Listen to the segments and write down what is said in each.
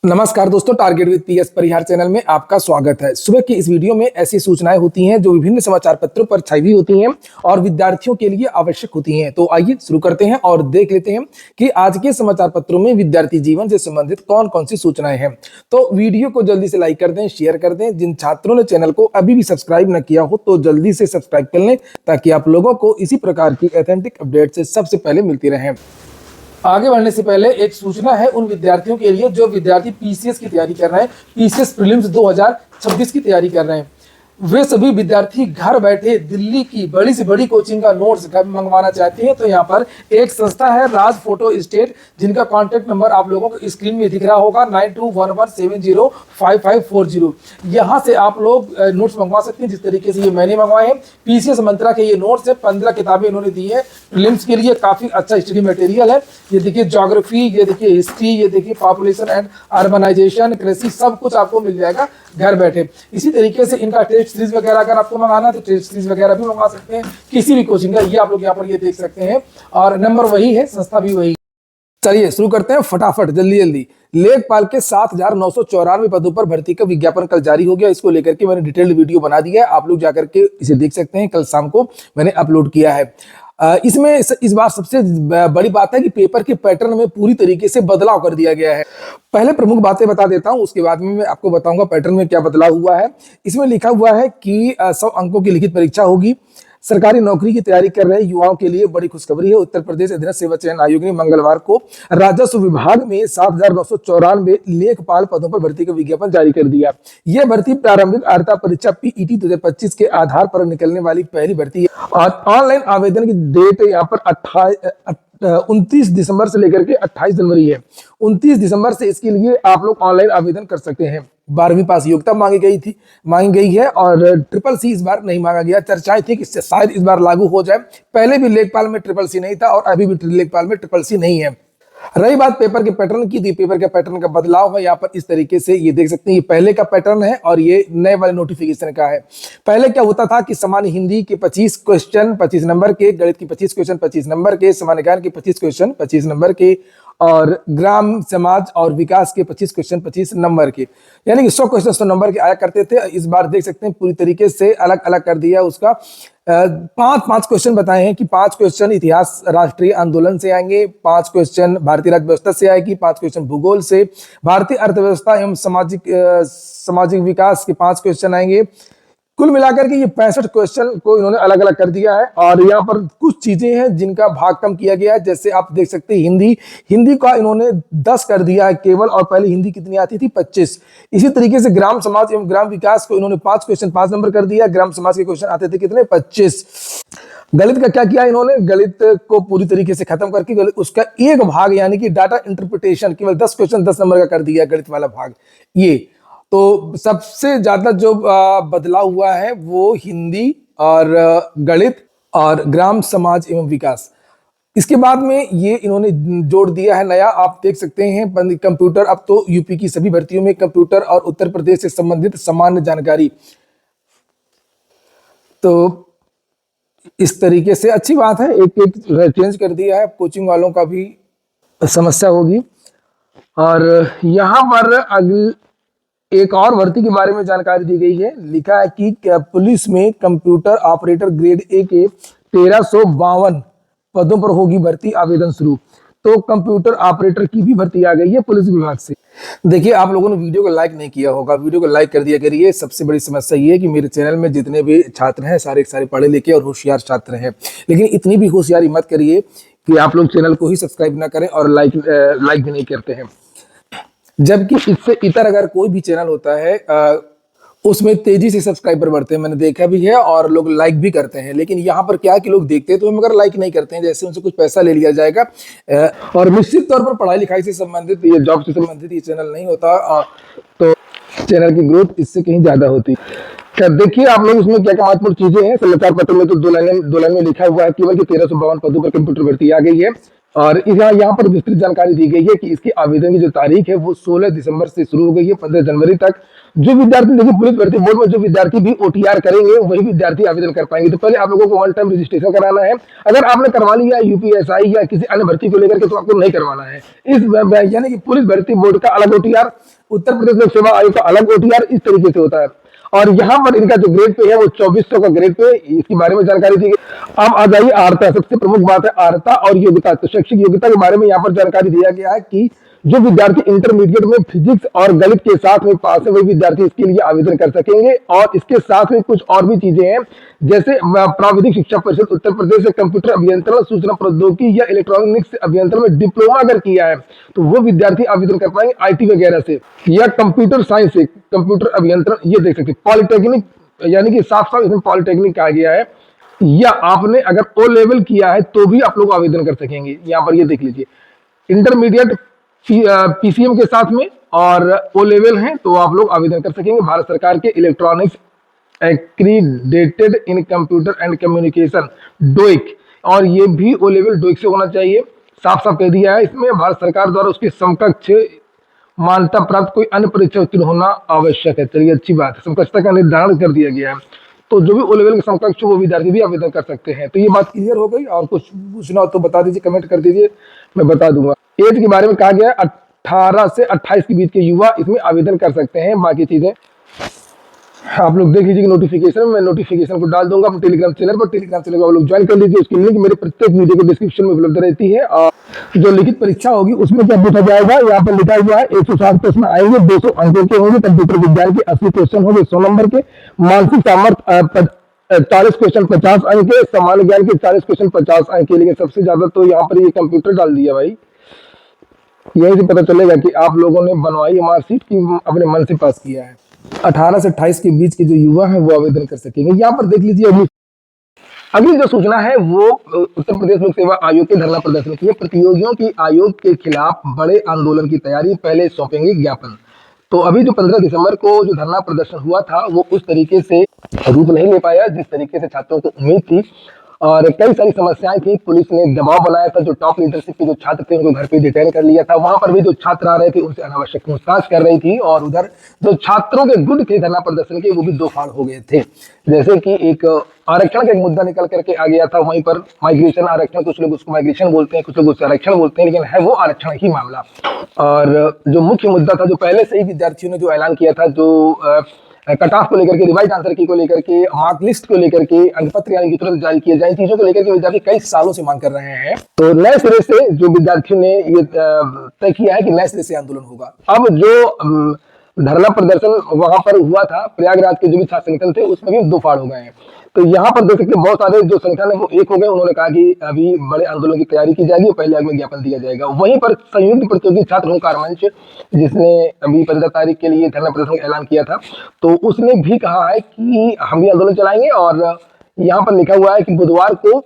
नमस्कार दोस्तों, target with PS Parihar channel में आपका स्वागत है। सुबह की इस वीडियो में ऐसी सूचनाएं होती हैं जो विभिन्न समाचार पत्रों पर छाई हुई होती हैं और विद्यार्थियों के लिए आवश्यक होती हैं। तो आइए शुरू करते हैं और देख लेते हैं कि आज के समाचार पत्रों में विद्यार्थी जीवन से संबंधित कौन कौन सी सूचनाएं हैं। तो वीडियो को जल्दी से लाइक कर दें, शेयर कर दें। जिन छात्रों ने चैनल को अभी भी सब्सक्राइब न किया हो तो जल्दी से सब्सक्राइब कर लें ताकि आप लोगों को इसी प्रकार की ऑथेंटिक अपडेट से सबसे पहले मिलती रहे। आगे बढ़ने से पहले एक सूचना है उन विद्यार्थियों के लिए जो विद्यार्थी पीसीएस की तैयारी कर रहे हैं, पीसीएस प्रीलिम्स 2026 की तैयारी कर रहे हैं। वे सभी विद्यार्थी घर बैठे दिल्ली की बड़ी से बड़ी कोचिंग का नोट्स मंगवाना चाहते हैं तो यहाँ पर एक संस्था है राज फोटो स्टेट, जिनका कॉन्टेक्ट नंबर आप लोगों को स्क्रीन में दिख रहा होगा 9211705540। यहाँ से आप लोग नोट्स मंगवा सकते हैं जिस तरीके से ये मैंने मंगवाए हैं। पीसीएस मंत्रा के ये नोट्स है, 15 किताबें इन्होंने दी है। प्रीलिम्स के लिए काफी अच्छा स्टडी मटेरियल है। ये देखिए ज्योग्राफी, ये देखिए हिस्ट्री, ये देखिए पॉपुलेशन एंड अर्बनाइजेशन, कृषि, सब कुछ आपको मिल जाएगा घर बैठे। इसी तरीके से इनका टेस्ट सीरीज वगैरह अगर आपको मंगाना है तो टेस्ट सीरीज वगैरह भी मंगा सकते हैं किसी भी कोचिंग का। ये आप लोग यहाँ पर ये देख सकते हैं और नंबर वही है, संस्था भी वही। चलिए शुरू करते हैं फटाफट, जल्दी जल्दी। लेखपाल के 7,994 पदों पर भर्ती का विज्ञापन कल जारी हो गया। इसको लेकर के मैंने डिटेल्ड वीडियो बना दिया है, आप लोग जाकर के इसे देख सकते हैं। कल शाम को मैंने अपलोड किया है। इसमें इस बार सबसे बड़ी बात है कि पेपर के पैटर्न में पूरी तरीके से बदलाव कर दिया गया है। पहले प्रमुख बातें बता देता हूं, उसके बाद में मैं आपको बताऊंगा पैटर्न में क्या बदलाव हुआ है। इसमें लिखा हुआ है कि 100 अंकों की लिखित परीक्षा होगी। सरकारी नौकरी की तैयारी कर रहे युवाओं के लिए बड़ी खुशखबरी है। उत्तर प्रदेश अधीनस्थ सेवा चयन आयोग ने मंगलवार को राजस्व विभाग में 7,994 लेखपाल पदों पर भर्ती का विज्ञापन जारी कर दिया। यह भर्ती प्रारंभिक अर्हता परीक्षा पीईटी 2025 के आधार पर निकलने वाली पहली भर्ती है और ऑनलाइन आवेदन की डेट यहाँ पर 29 दिसंबर से लेकर के 28 जनवरी है। 29 दिसंबर से इसके लिए आप लोग ऑनलाइन आवेदन कर सकते हैं। 12वीं पास योग्यता मांगी गई है और ट्रिपल सी इस बार नहीं मांगा गया। चर्चाएं थी कि शायद इस बार लागू हो जाए। पहले भी लेखपाल में ट्रिपल सी नहीं था और अभी भी लेखपाल में ट्रिपल सी नहीं है। रही बात पेपर के पैटर्न की, थी पेपर के पैटर्न का बदलाव है यहाँ पर इस तरीके से ये देख सकते हैं। ये पहले का पैटर्न है और ये नए वाले नोटिफिकेशन का है। पहले क्या होता था कि सामान्य हिंदी के 25 क्वेश्चन 25 नंबर के, गणित के 25 क्वेश्चन 25 नंबर के, सामान्य ज्ञान के 25 क्वेश्चन 25 नंबर के और ग्राम समाज और विकास के 25 क्वेश्चन 25 नंबर के, यानी कि 100 क्वेश्चन 100 नंबर के आया करते थे। इस बार देख सकते हैं पूरी तरीके से अलग अलग कर दिया उसका। 5 क्वेश्चन बताए हैं कि 5 क्वेश्चन इतिहास राष्ट्रीय आंदोलन से आएंगे, 5 क्वेश्चन भारतीय राज्य व्यवस्था से आएगी, 5 क्वेश्चन भूगोल से, भारतीय अर्थव्यवस्था एवं सामाजिक विकास के 5 क्वेश्चन आएंगे। कुल मिलाकर के ये 65 क्वेश्चन को इन्होंने अलग अलग कर दिया है। और यहाँ पर कुछ चीजें हैं जिनका भाग कम किया गया है, जैसे आप देख सकते हैं हिंदी का इन्होंने 10 कर दिया है केवल, और पहले हिंदी कितनी आती थी 25। इसी तरीके से ग्राम समाज एवं ग्राम विकास को इन्होंने 5 क्वेश्चन 5 नंबर कर दिया। ग्राम समाज के क्वेश्चन आते थे कितने 25। गणित का क्या किया इन्होंने, गणित को पूरी तरीके से खत्म करके उसका एक भाग यानी कि डाटा इंटरप्रिटेशन केवल 10 क्वेश्चन 10 नंबर का कर दिया गणित वाला भाग। ये तो सबसे ज्यादा जो बदलाव हुआ है वो हिंदी और गणित और ग्राम समाज एवं विकास। इसके बाद में ये इन्होंने जोड़ दिया है नया, आप देख सकते हैं कंप्यूटर। अब तो यूपी की सभी भर्तियों में कंप्यूटर और उत्तर प्रदेश से संबंधित सामान्य जानकारी। तो इस तरीके से अच्छी बात है, एक चेंज कर दिया है। कोचिंग वालों का भी समस्या होगी। और यहाँ पर एक और भर्ती के बारे में जानकारी दी गई है। लिखा है कि पुलिस में कंप्यूटर ऑपरेटर ग्रेड ए के 1352 पदों पर होगी भर्ती, आवेदन शुरू। तो कंप्यूटर ऑपरेटर की भी भर्ती आ गई है पुलिस विभाग से। देखिए, आप लोगों ने वीडियो को लाइक नहीं किया होगा, वीडियो को लाइक कर दिया करिए। सबसे बड़ी समस्या ये है कि मेरे चैनल में जितने भी छात्र हैं सारे पढ़े लिखे और होशियार छात्र हैं, लेकिन इतनी भी होशियारी मत करिए कि आप लोग चैनल को ही सब्सक्राइब ना करें और लाइक भी नहीं करते हैं। जबकि इससे इतर अगर कोई भी चैनल होता है उसमें तेजी से सब्सक्राइबर बढ़ते हैं, मैंने देखा भी है, और लोग लाइक भी करते हैं। लेकिन यहाँ पर क्या है कि लोग देखते हैं तो मगर लाइक नहीं करते हैं, जैसे उनसे कुछ पैसा ले लिया जाएगा। और निश्चित तौर पर पढ़ाई लिखाई से संबंधित, ये जॉब से संबंधित ये चैनल नहीं होता, तो चैनल की ग्रोथ इससे कहीं ज्यादा होती है। देखिए आप लोग इसमें क्या क्या महत्वपूर्ण चीजें हैं। समाचार पत्र में तो दो लाइन में लिखा हुआ है केवल कि 1352 पदों पर कंप्यूटर भर्ती आ गई है। और यहाँ पर विस्तृत जानकारी दी गई है कि इसके आवेदन की जो तारीख है वो 16 दिसंबर से शुरू हो गई है 15 जनवरी तक। जो विद्यार्थी, देखिए पुलिस भर्ती बोर्ड में जो विद्यार्थी भी ओटीआर करेंगे वही विद्यार्थी आवेदन कर पाएंगे। तो पहले आप लोगों को वन टाइम रजिस्ट्रेशन कराना है। अगर आपने करवा लिया यूपीएसआई या किसी अन्य भर्ती को लेकर के तो आपको नहीं करवाना है। यानी कि पुलिस भर्ती बोर्ड का अलग ओटीआर, उत्तर प्रदेश लोक सेवा आयोग का अलग ओटीआर, इस तरीके से होता है। और यहाँ पर इनका जो ग्रेड पे है वो 2400 का ग्रेड पे, इसके बारे में जानकारी दी गई। अब आ जाइए अर्हता। सबसे प्रमुख बात है अर्हता और योग्यता। तो शैक्षिक योग्यता के बारे में यहाँ पर जानकारी दिया गया है कि जो विद्यार्थी इंटरमीडिएट में फिजिक्स और गणित के साथ में पास है वही विद्यार्थी इसके लिए आवेदन कर सकेंगे। और इसके साथ में कुछ और भी चीजें हैं, जैसे प्राविधिक शिक्षा परिषद उत्तर प्रदेश से कंप्यूटर अभियंत्रण, सूचना प्रौद्योगिकी या इलेक्ट्रॉनिक्स अभियंत्रण में डिप्लोमा अगर किया है तो वो विद्यार्थी आवेदन कर पाएंगे आईटी वगैरह से, या कंप्यूटर साइंस से कंप्यूटर अभियंत्रण, ये देख सकते। पॉलिटेक्निक, यानी कि साफ साफ इसमें पॉलिटेक्निक कहा गया है, या आपने अगर ओ लेवल किया है तो भी आप लोग आवेदन कर सकेंगे। यहाँ पर ये देख लीजिए, इंटरमीडिएट पीसीएम के साथ में और ओ लेवल है तो आप लोग आवेदन कर सकेंगे। भारत सरकार के electronics accredited in computer and communication DOEACC, और ये भी ओ लेवल डोइक से होना चाहिए। साफ साफ कह दिया है इसमें, भारत सरकार द्वारा उसके समकक्ष मान्यता प्राप्त कोई अन्य परीक्षा उत्तीर्ण होना आवश्यक है। चलिए अच्छी बात है, समकक्षता का निर्धारण कर दिया गया है। तो जो भी ओ लेवल के समकक्ष वो विद्यार्थी भी आवेदन कर सकते हैं। तो ये बात क्लियर हो गई। और कुछ पूछना हो तो बता दीजिए, कमेंट कर दीजिए, मैं बता दूंगा। एज के बारे में कहा गया है 18 से 28 के बीच के युवा इसमें आवेदन कर सकते हैं। बाकी चीजें आप लोग देख लीजिए नोटिफिकेशन में, मैं नोटिफिकेशन को डाल दूंगा अपने टेलीग्राम चैनल पर। टेलीग्राम चैनल को आप लोग ज्वाइन कर लीजिए, उसकी लिंक मेरे प्रत्येक वीडियो के डिस्क्रिप्शन में उपलब्ध रहती है। और जो लिखित परीक्षा होगी उसमें क्या पूछा जाएगा, यहाँ पर लिखा हुआ है 160 प्रश्न आएंगे, 200 अंकों के होंगे, कंप्यूटर विज्ञान के 80 क्वेश्चन होंगे 100 नंबर के, मानसिक सामर्थ्य 40 क्वेश्चन 50 अंक के, सामान्य ज्ञान के 40 क्वेश्चन 50 अंक के। लेकिन सबसे ज्यादा तो यहाँ पर ये कंप्यूटर डाल दिया भाई। यही से पता चलेगा कि आप लोगों ने बनवाई मार्कशीट की अपने मन से पास किया है। 18 से 28 के बीच के जो युवा हैं वो आवेदन कर सकेंगे। यहाँ पर देख लीजिए अगली जो सूचना है वो उत्तर प्रदेश लोक सेवा आयोग के धरना प्रदर्शन की है। प्रतियोगियों की आयोग के खिलाफ बड़े आंदोलन की तैयारी, पहले सौंपेंगे ज्ञापन। तो अभी जो 15 दिसंबर को जो धरना प्रदर्शन हुआ था वो उस तरीके से रूप नहीं ले पाया जिस तरीके से छात्रों को उम्मीद थी, और कई सारी समस्याएं थी। पुलिस ने दबाव बनाया था, जो टॉप लीडरशिप के जो छात्र थे उनको घर पे डिटेन कर लिया था। वहां पर भी जो छात्र आ रहे थे उनसे अनावश्यक पूछताछ कर रही थी, और उधर जो छात्रों के गुट थे धरना प्रदर्शन के वो भी दो फाड़ हो गए थे। जैसे कि एक आरक्षण का एक मुद्दा निकल करके आ गया था, वहीं पर माइग्रेशन आरक्षण, कुछ लोग उसको माइग्रेशन बोलते हैं, कुछ लोग उससे आरक्षण बोलते हैं, लेकिन है वो आरक्षण ही मामला। और जो मुख्य मुद्दा था, जो पहले से ही विद्यार्थियों ने जो ऐलान किया था, जो कट ऑफ को लेकर के, रिवाइज आंसर की को लेकर के, मार्क लिस्ट को लेकर के, अंकपत्र यानी कि तुरंत जारी किए जाए, चीजों को लेकर के विद्यार्थी कई सालों से मांग कर रहे हैं। तो नए सिरे से जो विद्यार्थियों ने ये तय किया है कि नए सिरे से आंदोलन होगा। अब जो धरना प्रदर्शन वहां पर हुआ था, प्रयागराज के जो भी छात्र संगठन थे उसमें भी दो फाड़ हो गए हैं। तो यहाँ पर देख सकते हैं बहुत सारे जो संगठन है वो एक हो गए। उन्होंने कहा कि अभी बड़े आंदोलन की तैयारी की जाएगी, पहले आगे में ज्ञापन दिया जाएगा। वहीं पर संयुक्त प्रतियोगी छात्र हुंकार मंच, जिसने अभी 15 तारीख के लिए धरना प्रदर्शन का ऐलान किया था, तो उसने भी कहा है कि हम भी आंदोलन चलाएंगे। और यहाँ पर लिखा हुआ है कि बुधवार को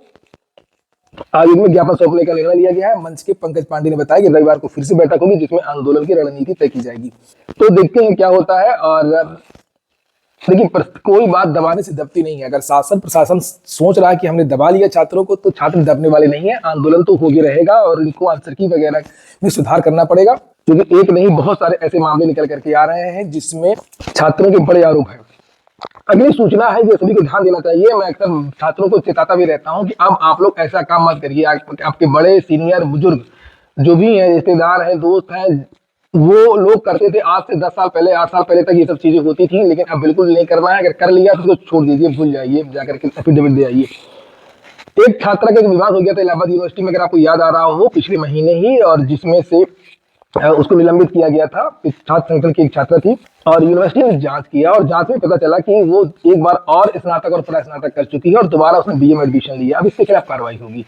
आयोग में ज्ञापन सौंपने का निर्णय लिया गया है। मंच के पंकज पांडे ने बताया कि रविवार को फिर से बैठक होगी जिसमें आंदोलन की रणनीति तय की जाएगी। तो देखते हैं क्या होता है। और देखिए कोई बात दबाने से दबती नहीं है। अगर शासन प्रशासन सोच रहा है कि हमने दबा लिया छात्रों को, तो छात्र दबने वाले नहीं है। आंदोलन तो हो ही रहेगा और इनको आंसर की वगैरह में सुधार करना पड़ेगा, क्योंकि एक नहीं बहुत सारे ऐसे मामले निकल करके आ रहे हैं जिसमें छात्रों के बड़े आरोप हैं। अगली सूचना है जो सभी को ध्यान देना चाहिए। मैं अक्सर छात्रों को चेताता भी रहता हूं कि अब आप लोग ऐसा काम मत करिए। आपके बड़े सीनियर बुजुर्ग जो भी हैं, रिश्तेदार हैं, दोस्त हैं, वो लोग करते थे आज से 10 साल पहले, 8 साल पहले तक ये सब चीजें होती थी, लेकिन अब बिल्कुल नहीं करना है। अगर कर लिया तो उसको छोड़ दीजिए, भूल जाइए, जाकर के एफिडेविट दे आइए। एक छात्रा का विवाद हो गया था इलाहाबाद यूनिवर्सिटी में, अगर आपको याद आ रहा हो, पिछले महीने ही, और जिसमें से उसको निलंबित किया गया था। छात्र संगठन की एक छात्रा थी और यूनिवर्सिटी ने जांच किया और जांच में पता चला कि वो एक बार और स्नातक और परास्नातक कर चुकी है और दोबारा उसने बीए में एडमिशन लिया। अब इसके खिलाफ कार्रवाई होगी,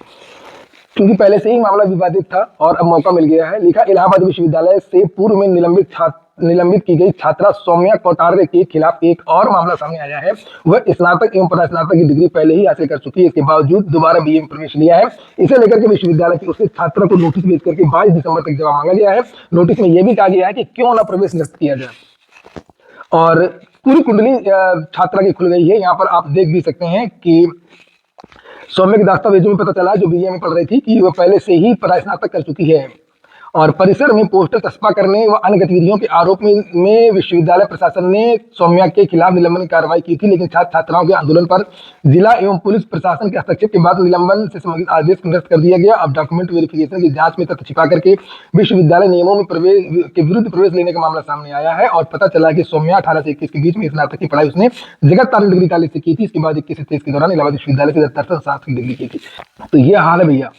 क्योंकि पहले से ही मामला विवादित था और अब मौका मिल गया है। लिखा, इलाहाबाद विश्वविद्यालय से पूर्व में निलंबित की गई छात्रा सौम्या कोटारे के खिलाफ एक और मामला सामने आया है। वह स्नातक एवं परास्नातक की डिग्री पहले ही हासिल कर चुकी है, इसके बावजूद दोबारा बीए में प्रवेश लिया है। इसे लेकर के विश्वविद्यालय की उसके छात्रा को नोटिस भेज करके 22 दिसंबर तक जवाब मांगा गया है। नोटिस में यह भी कहा गया है कि क्यों ना प्रवेश निरस्त किया जाए। और पूरी कुंडली छात्रा की खुल गई है। यहाँ पर आप देख भी सकते हैं कि सौम्या के दस्तावेजों में पता चला, जो बीए में पढ़ रही थी, कि वह पहले से ही परास्नातक कर चुकी है। और परिसर में पोस्टर चस्पा करने व अन्य गतिविधियों के आरोप में विश्वविद्यालय प्रशासन ने सौम्या के खिलाफ निलंबन की कार्रवाई की थी, लेकिन छात्र छात्राओं के आंदोलन पर जिला एवं पुलिस प्रशासन के हस्तक्षेप के बाद निलंबन से संबंधित आदेश निरस्त कर दिया गया। अब डॉक्यूमेंट वेरिफिकेशन की जांच में तथ्य छिपा करके विश्वविद्यालय नियमों में प्रवेश के विरुद्ध प्रवेश लेने का मामला सामने आया है। और पता चला कि सौम्या 18 से 21 के बीच में स्नातक की पढ़ाई उसने जगत तारण डिग्री कॉलेज से की थी। इसके बाद 21 से 23 के दौरान इलाहाबाद विश्वविद्यालय से दर्शन शास्त्र की डिग्री की थी। तो ये हाल है भैया,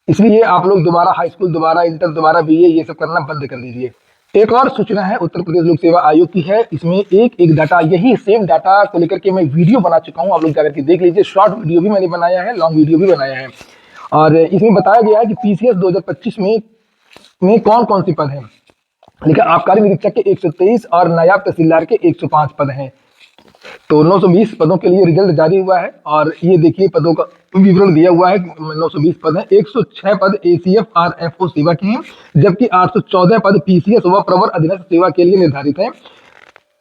इसलिए आप लोग दोबारा हाई स्कूल, दोबारा इंटर, दोबारा बीए ये सब करना बंद कर दीजिए। एक और सूचना है उत्तर प्रदेश लोक सेवा आयोग की है। इसमें एक डाटा, यही सेम डाटा को लेकर के मैं वीडियो बना चुका हूं, आप लोग जाकर के देख लीजिए। शॉर्ट वीडियो भी मैंने बनाया है, लॉन्ग वीडियो भी बनाया है। और इसमें बताया गया है कि पीसीएस 2025 में कौन कौन सी पद है। लिखा आबकारी निरीक्षक के 123 और नायब तहसीलदार के 105 पद हैं। तो 920 पदों के लिए रिजल्ट जारी हुआ है। और ये देखिए पदों का विवरण दिया हुआ है। 920 पद हैं। 106 पद एसीएफ और एफओ सेवा के हैं, जबकि 814 पद पीसीएस व प्रवर अधीनस्थ सेवा के लिए निर्धारित हैं।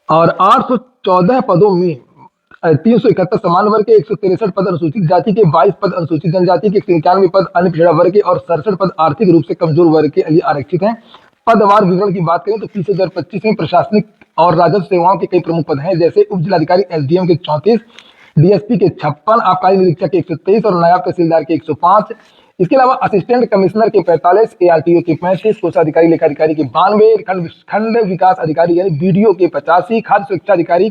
और 814 पदों में 371 सामान्य वर्ग के, 163 पद अनुसूचित जाति के, 22 पद अनुसूचित जनजाति के, 91 पद अन्य पिछड़ा वर्ग के और 67 पद आर्थिक रूप से कमजोर वर्ग के लिए आरक्षित हैं। पदवार विवरण की बात करें तो पीछे 2025 में प्रशासनिक और राजस्व सेवाओं के कई प्रमुख पद हैं, जैसे उप जिलाधिकारी एसडीएम के 34, डीएसपी के 56, आबकारी निरीक्षक के 123 और नायब तहसीलदार के 105। इसके अलावा असिस्टेंट कमिश्नर के 45, एआरटीओ के 35, कोषाधिकारी लेखाधिकारी के 92, खंड विकास अधिकारी यानी बीडीओ के 85, खाद्य सुरक्षा अधिकारी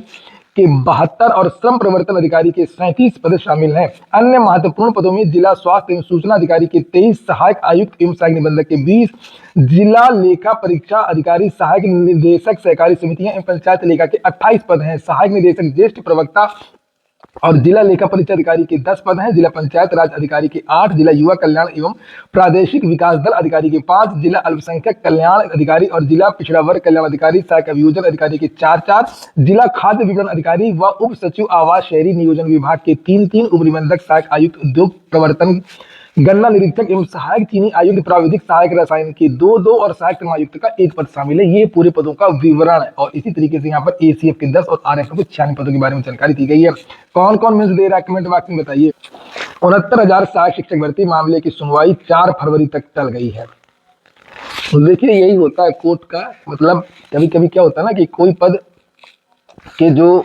के 72 और श्रम प्रवर्तन अधिकारी के 37 पद शामिल हैं। अन्य महत्वपूर्ण पदों में जिला स्वास्थ्य एवं सूचना अधिकारी के 23, सहायक आयुक्त एवं सहायक निबंधक के 20, जिला लेखा परीक्षा अधिकारी, सहायक निदेशक सहकारी समितियां एवं पंचायत लेखा के 28 पद हैं। सहायक निदेशक ज्येष्ठ प्रवक्ता और जिला लेखा परीक्षा अधिकारी के 10 पद हैं। जिला पंचायत राज अधिकारी के 8, जिला युवा कल्याण एवं प्रादेशिक विकास दल अधिकारी के 5, जिला अल्पसंख्यक कल्याण अधिकारी और जिला पिछड़ा वर्ग कल्याण अधिकारी, सहायक अभियोजन अधिकारी के 4, जिला खाद्य विपणन अधिकारी व उप सचिव आवास शहरी नियोजन विभाग के 3, उप निबंधक सहायक आयुक्त उद्योग प्रवर्तन, गन्ना निरीक्षक एवं सहायक चीनी आयुक्त, प्राविधिक सहायक रसायन के 2 और सहायक श्रमायुक्त का 1 पद शामिल है। ये पूरे पदों का विवरण है। और इसी तरीके से यहाँ पर एसीएफ के 10 और आरएफ के 96 पदों के बारे में जानकारी दी गई है। कौन कौन मेंस दे रहा है कमेंट बॉक्स में बताइए। 69,000 सहायक शिक्षक भर्ती मामले की सुनवाई 4 फरवरी तक टल गई है। तो देखिए यही होता है कोर्ट का, मतलब कभी कभी क्या होता है ना कि कोई पद के जो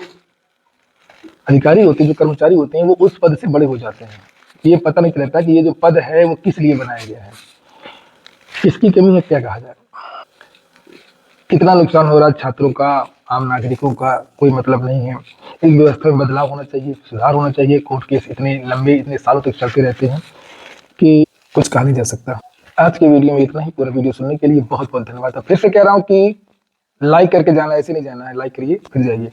अधिकारी होते हैं, जो कर्मचारी होते हैं, वो उस पद से बड़े हो जाते हैं। ये पता नहीं चलता कि ये जो पद है वो किस लिए बनाया गया है, किसकी कमी है, क्या कहा जाए। कितना नुकसान हो रहा है छात्रों का, आम नागरिकों का कोई मतलब नहीं है। इस व्यवस्था में बदलाव होना चाहिए, सुधार होना चाहिए। कोर्ट केस इतने लंबे, इतने सालों तक चलते रहते हैं कि कुछ कहा नहीं जा सकता। आज के वीडियो में इतना ही। पूरा वीडियो सुनने के लिए बहुत बहुत धन्यवाद। फिर से कह रहा हूँ कि लाइक करके जाना, ऐसे नहीं जाना है, लाइक करिए फिर जाइए।